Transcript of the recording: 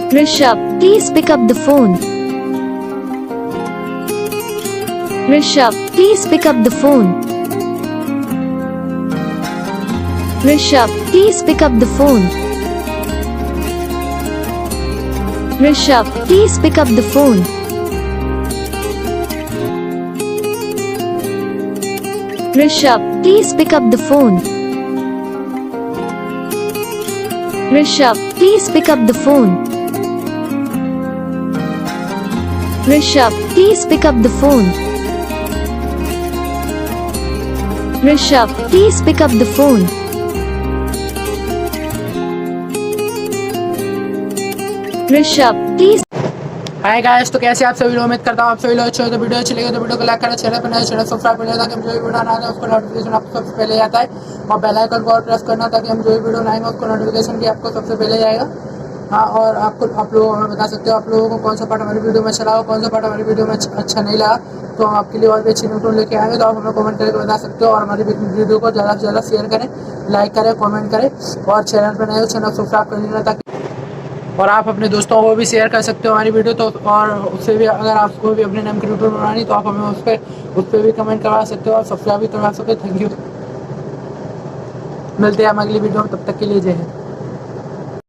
Rishab, please pick up the phone. Rishab, please pick up the phone. Rishab, please pick up the phone. Rishab, please pick up the phone. Rishab, please pick up the phone. Rishab, please pick up the phone. Rishab, please pick up the phone. Rishab, please pick up the phone. Rishab, please. Hi guys, तो कैसे आप सभी लोग, उम्मीद करता हूँ आप सभी लोग अच्छे हो। तो वीडियो अच्छी लगे तो वीडियो को लाइक करें, चैनल पर नए चैनल सब्सक्राइब करें ताकि हम जो भी वीडियो आना है उसको नोटिफिकेशन आपको सबसे पहले आता है, और बेल आइकन को और प्रेस करना ताकि हम जो भी वीडियो लाएंगे उसको नोटिफिकेशन भी आपको सबसे पहले आएगा। हाँ, और आप लोग हमें बता सकते हो आप लोगों को कौन सा पार्ट हमारी वीडियो में अच्छा लगा, कौन सा पार्ट हमारी वीडियो में अच्छा नहीं लगा। तो हम आपके लिए और भी अच्छी ringtone लेके आएंगे, तो आप हमें कमेंट करके बता सकते हो। और हमारी वीडियो को ज़्यादा से ज़्यादा शेयर करें, लाइक करें, कमेंट करें, और चैनल पर नए हो चैनल सब्सक्राइब कर लेना ताकि, और आप अपने दोस्तों को भी शेयर कर सकते हो हमारी वीडियो। तो और उससे भी अगर आपको भी अपने नाम की ringtone बनानी तो आप हमें उस पर भी कमेंट करवा सकते हो और सब्सक्राइब भी करवा सकते हो। थैंक यू, मिलते हैं हम अगली वीडियो में, तब तक के लिए जय हिंद।